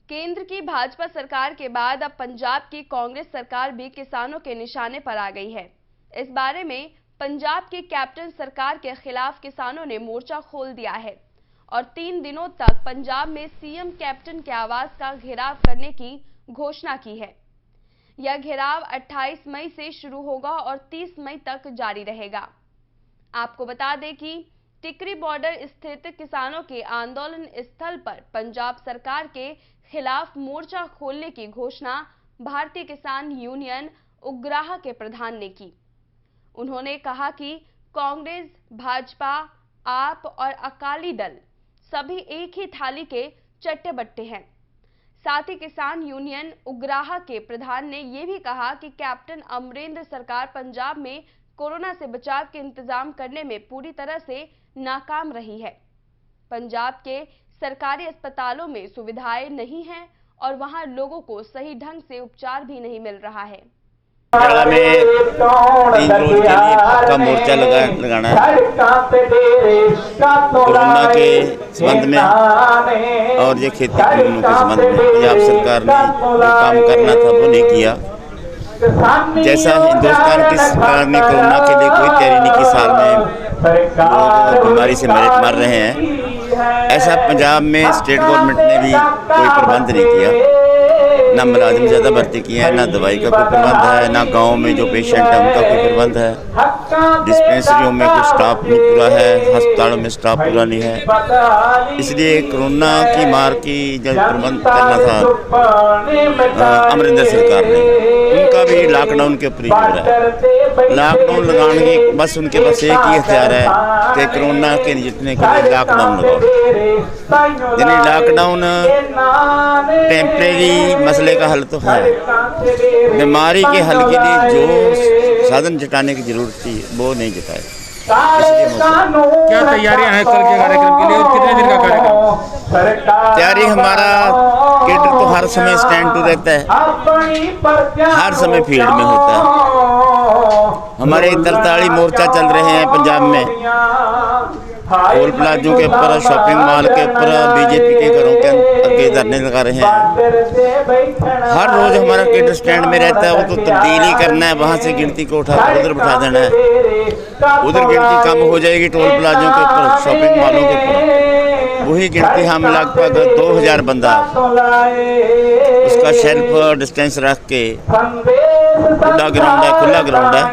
केंद्र की भाजपा सरकार के बाद अब पंजाब की कांग्रेस सरकार भी किसानों के निशाने पर आ गई है। इस बारे में पंजाब की कैप्टन सरकार के खिलाफ किसानों ने मोर्चा खोल दिया है और 3 दिनों तक पंजाब में सीएम कैप्टन के आवास का घेराव करने की घोषणा की है। यह घेराव 28 मई से शुरू होगा और 30 मई तक जारी रहेगा। आपको बता दें कि टिकरी बॉर्डर स्थित किसानों के आंदोलन स्थल पर पंजाब सरकार के खिलाफ मोर्चा खोलने की घोषणा भारतीय किसान यूनियन उग्राह के प्रधान ने की। उन्होंने कहा कि कांग्रेस, भाजपा, आप और अकाली दल सभी एक ही थाली के चट्टे बट्टे हैं। साथ ही किसान यूनियन उग्राह के प्रधान ने यह भी कहा कि कैप्टन अमरिंदर सरकार पंजाब में कोरोना से बचाव के इंतजाम करने में पूरी तरह से नाकाम रही है। पंजाब के सरकारी अस्पतालों में सुविधाएं नहीं हैं और वहां लोगों को सही ढंग से उपचार भी नहीं मिल रहा है। केरला में 3 रोज के लिए पक्का मोर्चा लगाना है कोरोना के संबंध में और ये खेती कानूनों के संबंध में। पंजाब सरकार ने जो काम करना था वो नहीं किया। जैसा हिंदुस्तान की सरकार ने कोरोना के लिए कोई तैयारी नहीं की, साल में लोग बीमारी से मर रहे हैं, ऐसा पंजाब में स्टेट गवर्नमेंट ने भी कोई प्रबंध नहीं किया। ना मुलाजिम ज़्यादा भर्ती किए हैं, ना दवाई का कोई प्रबंध है, ना गांव में जो पेशेंट है उनका कोई प्रबंध है। डिस्पेंसरियों में कोई स्टाफ नहीं पूरा है, अस्पतालों में स्टाफ पूरा नहीं है। इसलिए कोरोना की मार की जो प्रबंध करना था अमरिंदर सरकार ने, उनका भी लॉकडाउन के ऊपर ही हो रहा है। लॉकडाउन लगाने की बस उनके पास एक ही हथियार है कि कोरोना के जितने के लिए लॉकडाउन लगाओ। यानी लॉकडाउन टेम्परेरी मसले का हल तो है, बीमारी के हल के लिए जो साधन जुटाने की जरूरत थी वो नहीं जुटाए। क्या तैयारियां हैं कल के कार्यक्रम के लिए और कितने दिन का कार्यक्रम? तैयारी हमारा केडर तो हर समय स्टैंड टू रहता है, हर समय फील्ड में होता है। हमारे 43 मोर्चा चल रहे हैं पंजाब में, टोल प्लाजों के ऊपर, शॉपिंग मॉल के ऊपर, बीजेपी के घरों के आगे धरने लगा रहे हैं। हर रोज हमारा केडर स्टैंड में रहता है, वो तो तब्दीली करना है, वहाँ से गिनती को उठा उधर बिठा देना है, उधर गिनती कम हो जाएगी टोल प्लाजों के ऊपर, शॉपिंग मॉलों के ऊपर। वही गिनती हम लगभग 2000 बंदा उसका शेल्फ डिस्टेंस रख के, खुला ग्राउंड है,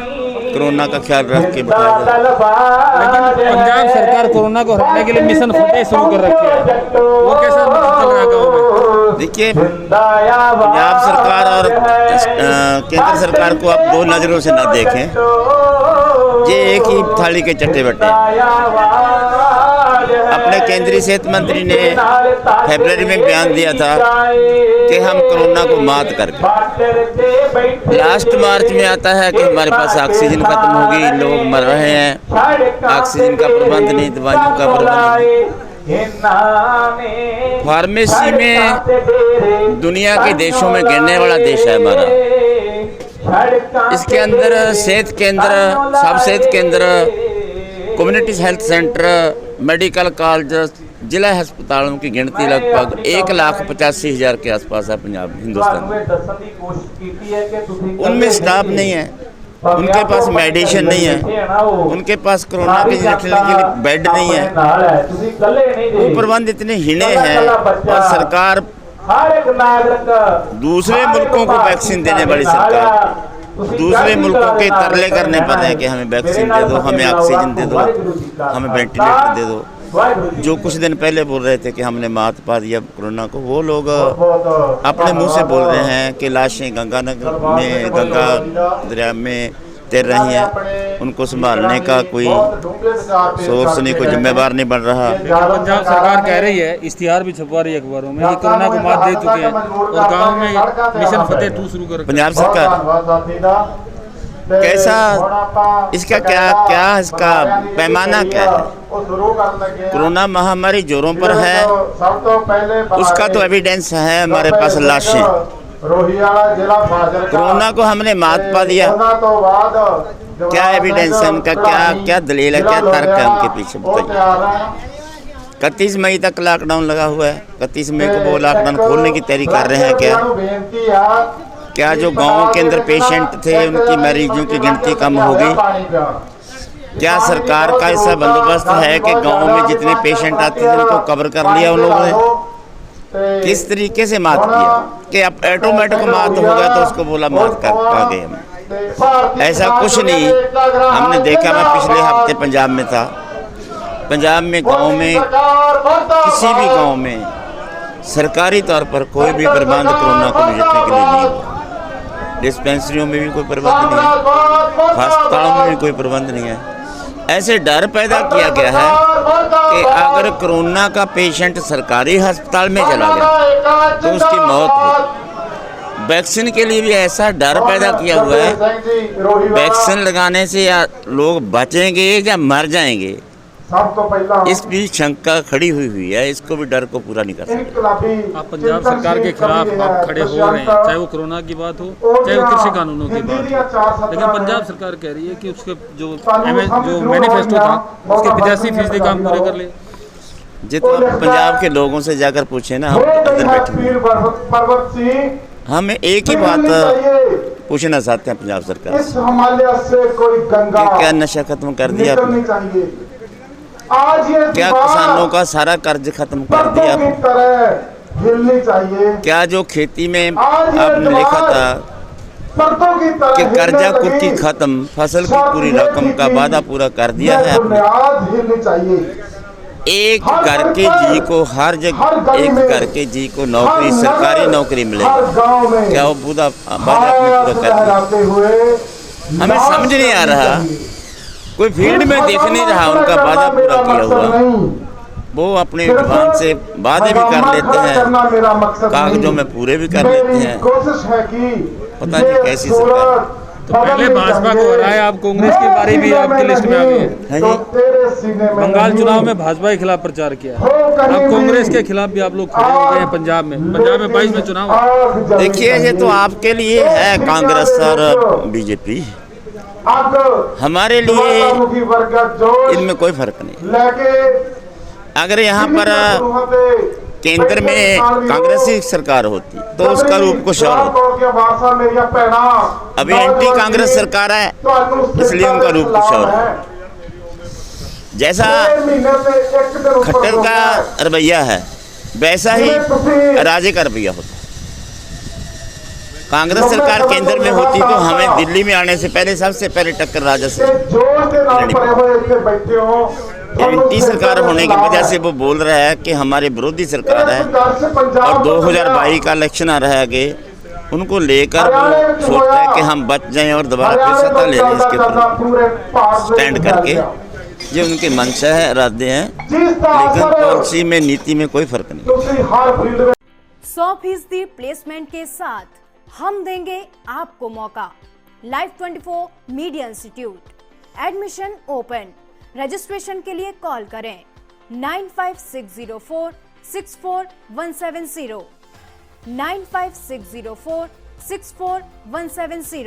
कोरोना का ख्याल रख के बताया जाए। लेकिन पंजाब सरकार कोरोना को हटाने के लिए मिशन फतेह शुरू कर रखी है, वो कैसा चल रहा है गाँव में? देखिए, पंजाब सरकार और केंद्र सरकार को आप दो नज़रों से ना देखें, ये एक ही थाली के चट्टे बट्टे। अपने केंद्रीय सेहत मंत्री ने फरवरी में बयान दिया था कि हम कोरोना को मात करके, लास्ट मार्च में आता है कि हमारे पास ऑक्सीजन खत्म होगी, लोग मर रहे हैं, ऑक्सीजन का प्रबंध नहीं, दवाइयों का प्रबंध नहीं। फार्मेसी में दुनिया के देशों में गिरने वाला देश है हमारा। इसके अंदर सेहत केंद्र, सब सेहत केंद्र, community health centre, medical college, जिला अस्पतालों की गिनती लगभग 1,85,000 के आसपास है पंजाब हिंदुस्तान में। उनमें स्टाफ नहीं है, उनके पास मेडिसिन नहीं है, उनके पास कोरोना के रखने के लिए बेड नहीं है, वो प्रबंध इतने हीने हैं। और सरकार दूसरे मुल्कों को वैक्सीन देने वाली सरकार दूसरे मुल्कों के तरले करने पड़ रहे हैं कि हमें वैक्सीन दे दो, हमें ऑक्सीजन दे दो, हमें वेंटिलेटर दे दो। जो कुछ दिन पहले बोल रहे थे कि हमने मात पा दिया कोरोना को, वो लोग अपने मुंह से बोल रहे हैं कि लाशें गंगा दरिया में तैर रही हैं, उनको संभालने का कोई सोर्स नहीं, कोई जिम्मेवार नहीं बन रहा। पंजाब सरकार कह रही है, इश्तिहार भी छपवा रही है अखबारों में, कि कोरोना को मात दे चुके हैं और गाँव में मिशन फतेह 2 शुरू कर। पंजाब सरकार कैसा, इसका क्या इसका पैमाना क्या है? कोरोना महामारी जोरों पर है, उसका तो एविडेंस है हमारे पास, लाशें। कोरोना को हमने मात पा दिया, क्या एविडेंस है उनका, क्या दलील है, क्या तर्क है उनके पीछे, बताइए। 31 मई तक लॉकडाउन लगा हुआ है। 31 मई को वो लॉकडाउन खोलने की तैयारी कर रहे हैं क्या जो गाँव के अंदर पेशेंट थे उनकी मरीजों की गिनती कम हो गई? क्या सरकार का ऐसा बंदोबस्त है कि गाँव में जितने पेशेंट आते थे उनको कवर कर लिया उन लोगों ने? किस तरीके से मात किया कि अब ऑटोमेटिक मात हो गया तो उसको बोला मात कर पा गए हम? ऐसा कुछ नहीं। हमने देखा, मैं पिछले हफ्ते पंजाब में था। पंजाब में गांव में किसी भी गांव में सरकारी तौर पर कोई भी प्रबंध कोरोना को निपटने के लिए नहीं हुआ। डिस्पेंसरियों में भी कोई प्रबंध नहीं है, अस्पतालों में भी कोई प्रबंध नहीं है। ऐसे डर पैदा किया गया है कि अगर कोरोना का पेशेंट सरकारी अस्पताल में चला गया तो उसकी मौत हो। वैक्सीन के लिए भी ऐसा डर पैदा किया हुआ है, वैक्सीन लगाने से या लोग बचेंगे या मर जाएंगे, इस भी शंका खड़ी हुई है। इसको भी डर को पूरा नहीं कर सकते। आप पंजाब सरकार के खिलाफ आप खड़े हो रहे हैं, चाहे वो कोरोना की बात हो, चाहे वो कृषि कानूनों की बात हो, लेकिन पंजाब सरकार कह रही है कि उसके जो मैनिफेस्टो था उसके 85% काम पूरे कर ले। जितना पंजाब के लोगों से जाकर पूछे ना, हम अंदर बैठे, हम एक ही बात पूछना चाहते हैं पंजाब सरकार से, क्या नशा खत्म कर दिया आपने? क्या किसानों का सारा कर्ज खत्म कर दिया आपने? क्या जो खेती में आपने लिखा था कि कर्जा कुर्की खत्म, फसल की पूरी रकम का वादा पूरा कर दिया है आपने? एक घर के जी को हर जगह, एक घर के जी को नौकरी, सरकारी नौकरी मिलेगी, क्या वो वादा आपने पूरा कर दिया? हमें समझ नहीं आ रहा, कोई फील्ड में देख नहीं रहा उनका वादा पूरा किया हुआ। वो अपने जुबान से वादे भी कर लेते हैं, कागजों में पूरे भी कर लेते हैं। पता नहीं कैसी सरकार। तो पहले भाजपा को हराया, अब कांग्रेस की बारी भी आपकी लिस्ट में आ गई है जी। बंगाल चुनाव में भाजपा के खिलाफ प्रचार किया, अब कांग्रेस के खिलाफ भी आप लोग खड़े हो गए हैं पंजाब में 22 में चुनाव। देखिए, ये तो आपके लिए है कांग्रेस और बीजेपी, हमारे लिए इनमें कोई फर्क नहीं। अगर यहाँ पर केंद्र में कांग्रेसी सरकार होती तो उसका रूप कुछ और होता। अभी एंटी कांग्रेस सरकार है, इसलिए उनका रूप कुछ और है। जैसा खट्टर का रवैया है वैसा ही राजे का रवैया होता। कांग्रेस सरकार केंद्र में होती तो हमें दिल्ली में आने से पहले सबसे पहले टक्कर राजा से लेनी पड़ती। एंटी सरकार होने की वजह से वो बोल रहा है कि हमारे विरोधी सरकार है और 2022 का इलेक्शन आ रहा है आगे, उनको लेकर वो सोचता है कि हम बच जाएं और दोबारा फिर सत्ता ले लें। इसके ऊपर स्टैंड करके ये उनकी मंशा है, इरादे हैं, लेकिन पॉलिसी में, नीति में कोई फर्क नहीं। 100% प्लेसमेंट के साथ हम देंगे आपको मौका। Live 24 media institute, admission open. Registration के लिए कॉल करें 95604 64170 95604 64170।